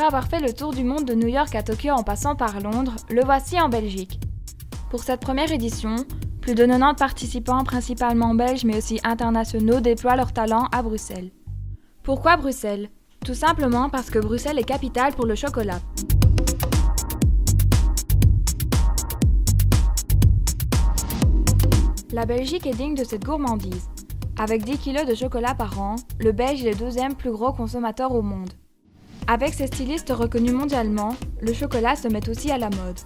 Après avoir fait le tour du monde de New York à Tokyo en passant par Londres, le voici en Belgique. Pour cette première édition, plus de 90 participants, principalement belges mais aussi internationaux, déploient leur talent à Bruxelles. Pourquoi Bruxelles ? Tout simplement parce que Bruxelles est capitale pour le chocolat. La Belgique est digne de cette gourmandise. Avec 10 kg de chocolat par an, le Belge est le deuxième plus gros consommateur au monde. Avec ses stylistes reconnus mondialement, le chocolat se met aussi à la mode.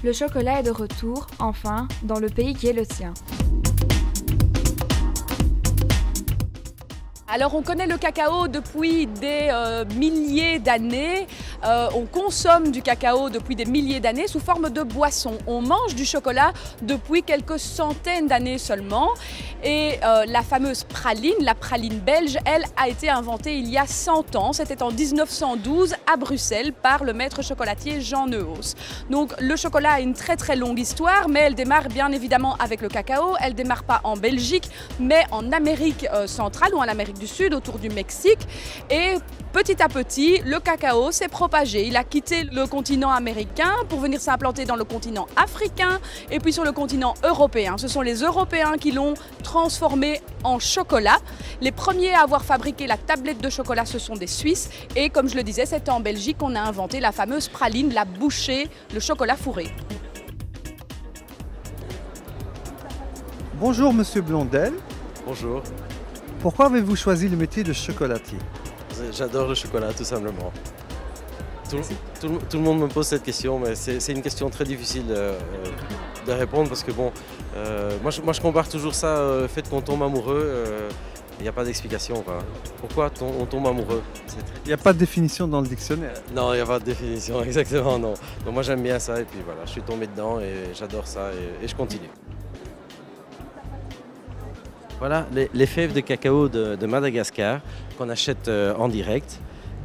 Le chocolat est de retour, enfin, dans le pays qui est le sien. Alors on connaît le cacao depuis des milliers d'années, on consomme du cacao depuis des milliers d'années sous forme de boisson. On mange du chocolat depuis quelques centaines d'années seulement et la fameuse praline, la praline belge, elle a été inventée il y a 100 ans, c'était en 1912 à Bruxelles par le maître chocolatier Jean Neuhaus. Donc le chocolat a une très très longue histoire, mais elle démarre bien évidemment avec le cacao, elle démarre pas en Belgique mais en Amérique centrale ou en Amérique du Sud, autour du Mexique. Et petit à petit, le cacao s'est propagé. Il a quitté le continent américain pour venir s'implanter dans le continent africain et puis sur le continent européen. Ce sont les Européens qui l'ont transformé en chocolat. Les premiers à avoir fabriqué la tablette de chocolat, ce sont des Suisses. Et comme je le disais, c'est en Belgique qu'on a inventé la fameuse praline, la bouchée, le chocolat fourré. Bonjour Monsieur Blondel. Bonjour, Pourquoi avez-vous choisi le métier de chocolatier ? j'adore le chocolat tout simplement. Tout le monde me pose cette question, mais c'est une question très difficile de répondre parce que bon, moi je compare toujours ça au fait qu'on tombe amoureux, il n'y a pas d'explication quoi. Pourquoi on tombe amoureux? Il n'y a pas de définition dans le dictionnaire. Non, il n'y a pas de définition, exactement non. Donc moi j'aime bien ça et puis voilà, je suis tombé dedans et j'adore ça et je continue. Voilà les fèves de cacao de Madagascar qu'on achète en direct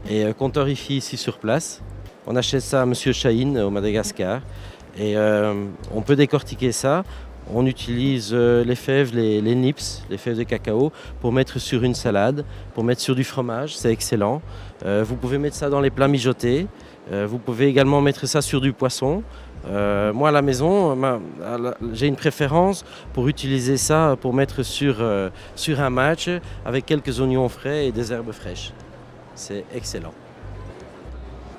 et qu'on torréfie ici sur place. On achète ça à Monsieur Chahine au Madagascar et on peut décortiquer ça. On utilise les fèves, les nips, les fèves de cacao pour mettre sur une salade, pour mettre sur du fromage, c'est excellent. Vous pouvez mettre ça dans les plats mijotés. Vous pouvez également mettre ça sur du poisson. Moi à la maison, j'ai une préférence pour utiliser ça pour mettre sur un match avec quelques oignons frais et des herbes fraîches. C'est excellent.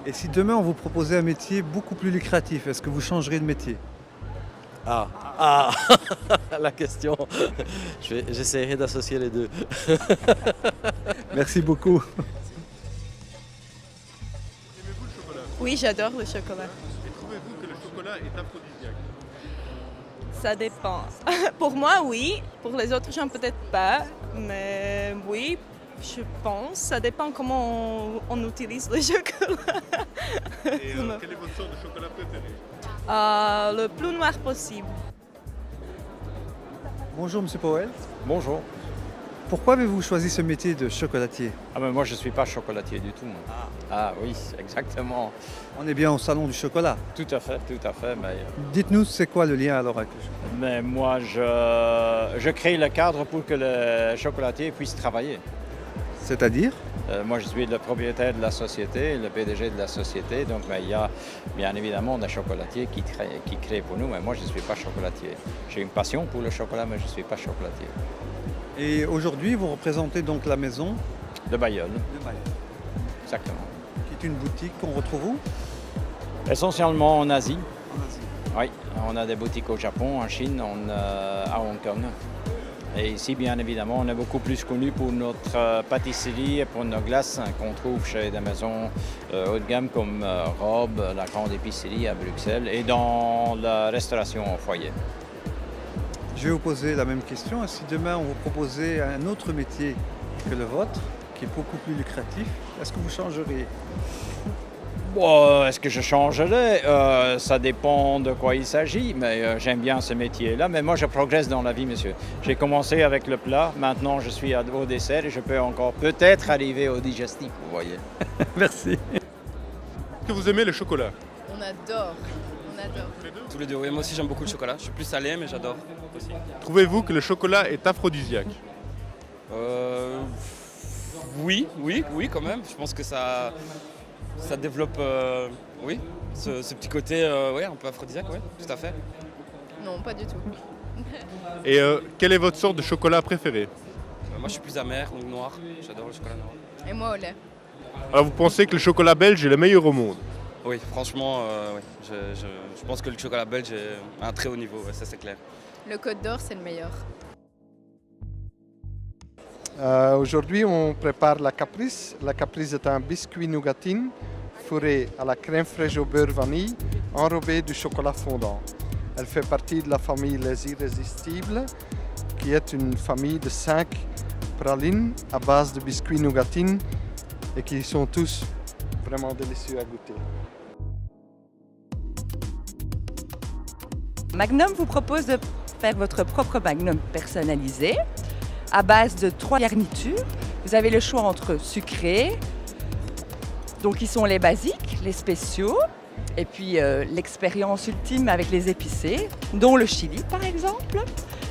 Et si demain on vous proposait un métier beaucoup plus lucratif, est-ce que vous changerez de métier ? Ah, la question. J'essaierai d'associer les deux. Merci beaucoup. Aimez-vous le chocolat? Oui, j'adore le chocolat. Et trouvez-vous que le chocolat est aphrodisiaque? Ça dépend. Pour moi, oui. Pour les autres gens, peut-être pas. Mais oui, je pense. Ça dépend comment on utilise le chocolat. Et quelle est votre sorte de chocolat préféré? Le plus noir possible. Bonjour Monsieur Powell. Bonjour. Pourquoi avez-vous choisi ce métier de chocolatier ? Ah ben moi je ne suis pas chocolatier du tout. Moi. Ah oui, exactement. On est bien au salon du chocolat. Tout à fait, tout à fait. Dites-nous, c'est quoi le lien alors avec le chocolat ? Mais moi je crée le cadre pour que le chocolatier puisse travailler. C'est-à-dire ? Moi je suis le propriétaire de la société, le PDG de la société, donc il y a bien évidemment des chocolatiers qui créent pour nous, mais moi je ne suis pas chocolatier. J'ai une passion pour le chocolat, mais je ne suis pas chocolatier. Et aujourd'hui, vous représentez donc la maison De Bailleul, de Maille, exactement. qui est une boutique qu'on retrouve où ? Essentiellement en Asie. En Asie. Oui, on a des boutiques au Japon, en Chine, à Hong Kong. Et ici, bien évidemment, on est beaucoup plus connu pour notre pâtisserie et pour nos glaces qu'on trouve chez des maisons haut de gamme comme Rob, la grande épicerie à Bruxelles et dans la restauration au foyer. Je vais vous poser la même question. Si demain on vous proposait un autre métier que le vôtre, qui est beaucoup plus lucratif, est-ce que vous changeriez ? Bon, est-ce que je changerais? Ça dépend de quoi il s'agit, mais j'aime bien ce métier-là. Mais moi, je progresse dans la vie, monsieur. J'ai commencé avec le plat, maintenant je suis au dessert et je peux encore peut-être arriver au digestif, vous voyez. Merci. Est-ce que vous aimez le chocolat? On adore. Tous les deux, oui. Moi aussi j'aime beaucoup le chocolat. Je suis plus salé, mais j'adore aussi. Trouvez-vous que le chocolat est aphrodisiaque? Oui, quand même. Je pense que ça Ça développe, oui, ce petit côté ouais, un peu aphrodisiaque, oui, tout à fait. Non, pas du tout. Et quelle est votre sorte de chocolat préférée? Moi, je suis plus amer, donc noir. J'adore le chocolat noir. Et moi au lait. Alors vous pensez que le chocolat belge est le meilleur au monde? Oui, franchement, oui. Je pense que le chocolat belge est à un très haut niveau, ouais, ça c'est clair. Le Côte d'Or, c'est le meilleur. Aujourd'hui, on prépare la caprice. La caprice est un biscuit nougatine fourré à la crème fraîche au beurre vanille, enrobé du chocolat fondant. Elle fait partie de la famille Les Irrésistibles, qui est une famille de 5 pralines à base de biscuits nougatine et qui sont tous vraiment délicieux à goûter. Magnum vous propose de faire votre propre Magnum personnalisé à base de 3 garnitures. Vous avez le choix entre sucré, donc qui sont les basiques, les spéciaux, et puis l'expérience ultime avec les épicés, dont le chili par exemple.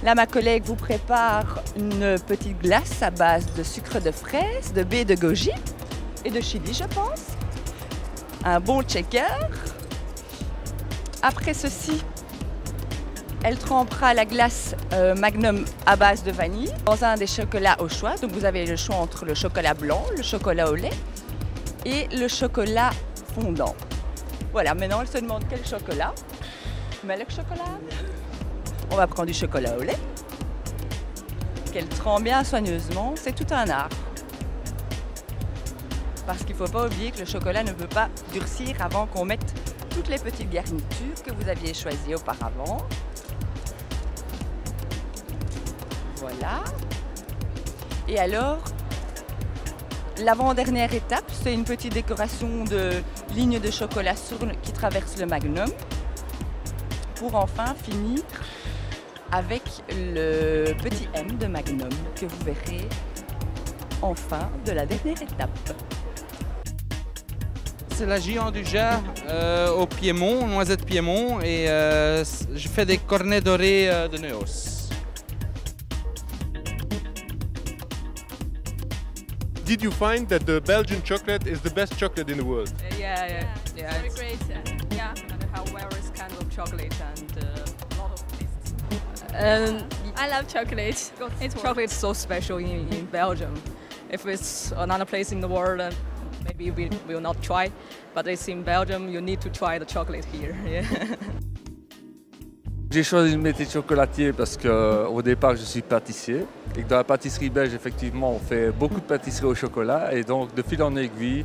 Là, ma collègue vous prépare une petite glace à base de sucre de fraise, de baies de goji et de chili, je pense. Un bon checker. Après ceci, elle trempera la glace Magnum à base de vanille dans un des chocolats au choix. Donc vous avez le choix entre le chocolat blanc, le chocolat au lait et le chocolat fondant. Voilà, maintenant elle se demande quel chocolat. Mais le chocolat, on va prendre du chocolat au lait, qu'elle trempe bien soigneusement. C'est tout un art. Parce qu'il ne faut pas oublier que le chocolat ne peut pas durcir avant qu'on mette toutes les petites garnitures que vous aviez choisies auparavant. Voilà. Et alors, l'avant-dernière étape, c'est une petite décoration de lignes de chocolat qui traversent le Magnum pour enfin finir avec le petit M de Magnum que vous verrez enfin de la dernière étape. C'est la géant du jar au Piémont, noisette Piémont, et je fais des cornets dorés de Neuhaus. Did you find that the Belgian chocolate is the best chocolate in the world? Yeah. Very great. Yeah, and how various kinds of chocolate and a lot of tastes. I love chocolate. Chocolate is so special in Belgium. If it's another place in the world, maybe we will not try. But it's in Belgium, you need to try the chocolate here. Yeah. J'ai choisi le métier de chocolatier parce qu'au départ je suis pâtissier et que dans la pâtisserie belge effectivement on fait beaucoup de pâtisserie au chocolat et donc de fil en aiguille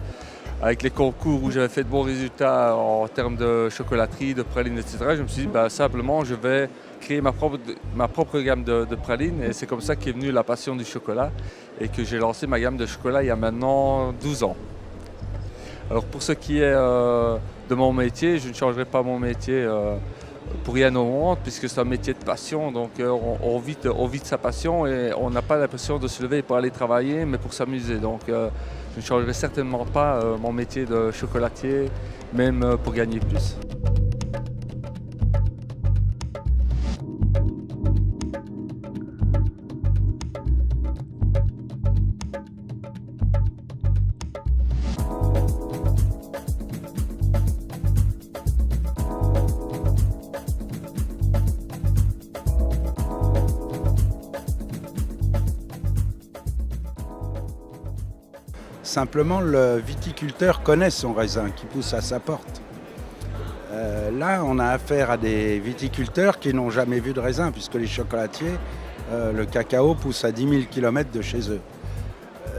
avec les concours où j'avais fait de bons résultats en termes de chocolaterie, de pralines, etc. Je me suis dit simplement je vais créer ma propre gamme de pralines et c'est comme ça qu'est venue la passion du chocolat et que j'ai lancé ma gamme de chocolat il y a maintenant 12 ans. Alors pour ce qui est de mon métier, je ne changerai pas mon métier pour rien au monde, puisque c'est un métier de passion, donc on vit de sa passion et on n'a pas l'impression de se lever pour aller travailler, mais pour s'amuser. Donc je ne changerai certainement pas mon métier de chocolatier, même pour gagner plus. Simplement, le viticulteur connaît son raisin qui pousse à sa porte. Là, on a affaire à des viticulteurs qui n'ont jamais vu de raisin, puisque les chocolatiers, le cacao pousse à 10 000 km de chez eux.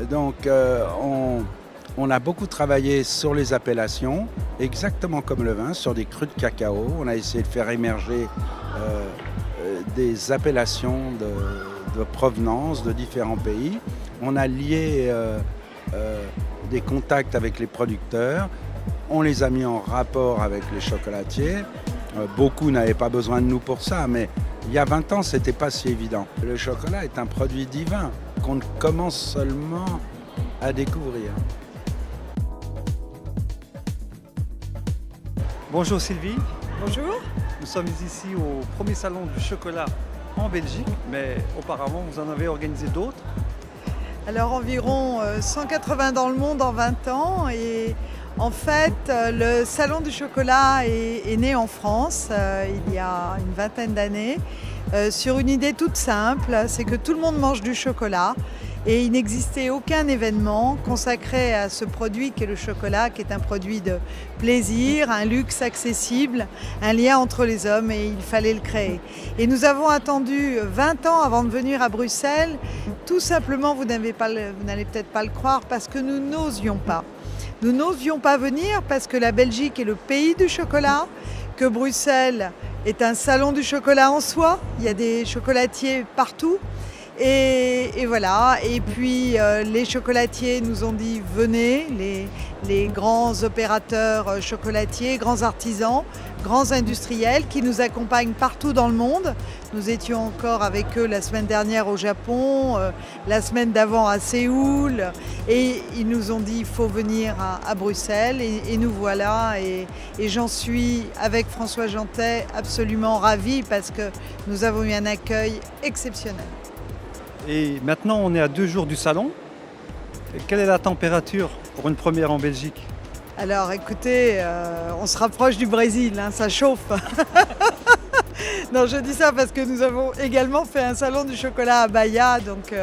Donc, on a beaucoup travaillé sur les appellations, exactement comme le vin, sur des crus de cacao. On a essayé de faire émerger des appellations de provenance de différents pays. On a lié des contacts avec les producteurs, on les a mis en rapport avec les chocolatiers. Beaucoup n'avaient pas besoin de nous pour ça, mais il y a 20 ans, c'était pas si évident. Le chocolat est un produit divin qu'on commence seulement à découvrir. Bonjour Sylvie. Bonjour. Nous sommes ici au premier salon du chocolat en Belgique, mais auparavant vous en avez organisé d'autres. Alors environ 180 dans le monde en 20 ans et En fait, le Salon du chocolat est né en France il y a une vingtaine d'années sur une idée toute simple, c'est que tout le monde mange du chocolat et il n'existait aucun événement consacré à ce produit qu'est le chocolat, qui est un produit de plaisir, un luxe accessible, un lien entre les hommes et il fallait le créer. Et nous avons attendu 20 ans avant de venir à Bruxelles, tout simplement, vous n'allez peut-être pas le croire, parce que nous n'osions pas. Nous n'osions pas venir parce que la Belgique est le pays du chocolat, que Bruxelles est un salon du chocolat en soi. Il y a des chocolatiers partout. Et voilà. Et puis les chocolatiers nous ont dit venez, les grands opérateurs chocolatiers, grands artisans, grands industriels qui nous accompagnent partout dans le monde. Nous étions encore avec eux la semaine dernière au Japon, la semaine d'avant à Séoul. Et ils nous ont dit il faut venir à Bruxelles et nous voilà. Et j'en suis avec François Jantet absolument ravie parce que nous avons eu un accueil exceptionnel. Et maintenant, on est à 2 jours du salon. Et quelle est la température pour une première en Belgique? Alors écoutez, on se rapproche du Brésil, hein, ça chauffe. Non, je dis ça parce que nous avons également fait un salon du chocolat à Bahia, donc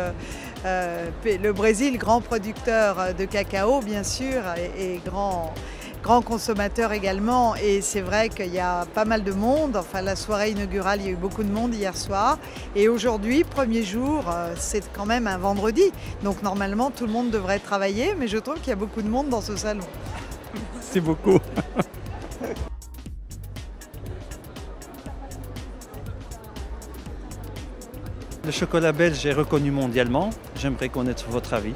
le Brésil, grand producteur de cacao bien sûr, et grand consommateur également. Et c'est vrai qu'il y a pas mal de monde. Enfin, la soirée inaugurale, il y a eu beaucoup de monde hier soir. Et aujourd'hui, premier jour, c'est quand même un vendredi. Donc normalement, tout le monde devrait travailler, mais je trouve qu'il y a beaucoup de monde dans ce salon. C'est beaucoup. Le chocolat belge est reconnu mondialement. J'aimerais connaître votre avis.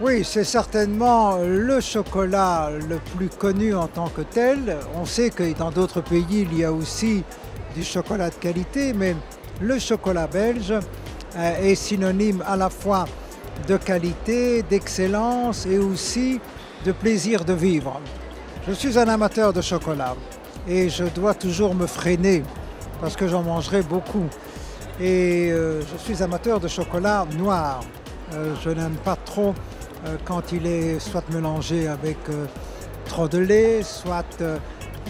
Oui, c'est certainement le chocolat le plus connu en tant que tel. On sait que dans d'autres pays, il y a aussi du chocolat de qualité, mais le chocolat belge est synonyme à la fois de qualité, d'excellence et aussi de plaisir de vivre. Je suis un amateur de chocolat et je dois toujours me freiner parce que j'en mangerai beaucoup. Et je suis amateur de chocolat noir. Je n'aime pas trop quand il est soit mélangé avec trop de lait, soit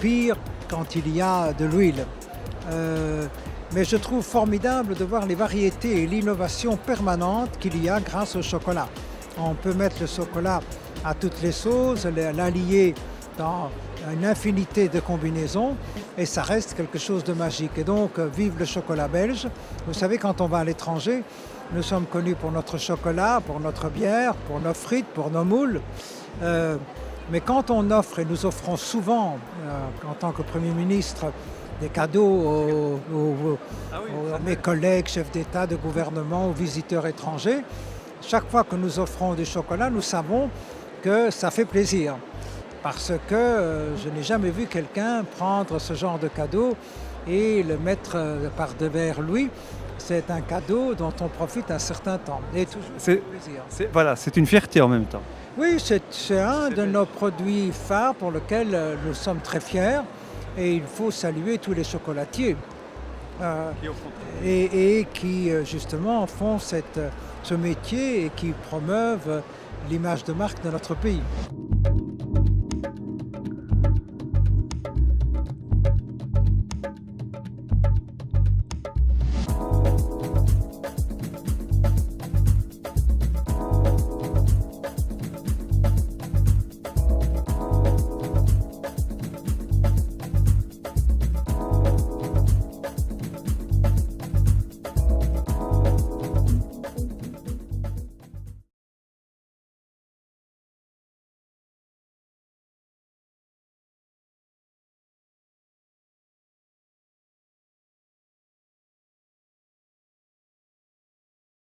pire quand il y a de l'huile. Mais je trouve formidable de voir les variétés et l'innovation permanente qu'il y a grâce au chocolat. On peut mettre le chocolat à toutes les sauces, l'allier dans une infinité de combinaisons et ça reste quelque chose de magique. Et donc, vive le chocolat belge. Vous savez, quand on va à l'étranger, nous sommes connus pour notre chocolat, pour notre bière, pour nos frites, pour nos moules. Mais quand on offre, et nous offrons souvent, en tant que Premier ministre, des cadeaux à mes collègues, chefs d'État, de gouvernement, aux visiteurs étrangers, chaque fois que nous offrons du chocolat, nous savons que ça fait plaisir. Parce que je n'ai jamais vu quelqu'un prendre ce genre de cadeau et le mettre par devers lui. C'est un cadeau dont on profite un certain temps. Et toujours plaisir. Voilà, c'est une fierté en même temps. Oui, c'est un de nos produits phares pour lequel nous sommes très fiers. Et il faut saluer tous les chocolatiers et qui justement font ce métier et qui promeuvent l'image de marque de notre pays.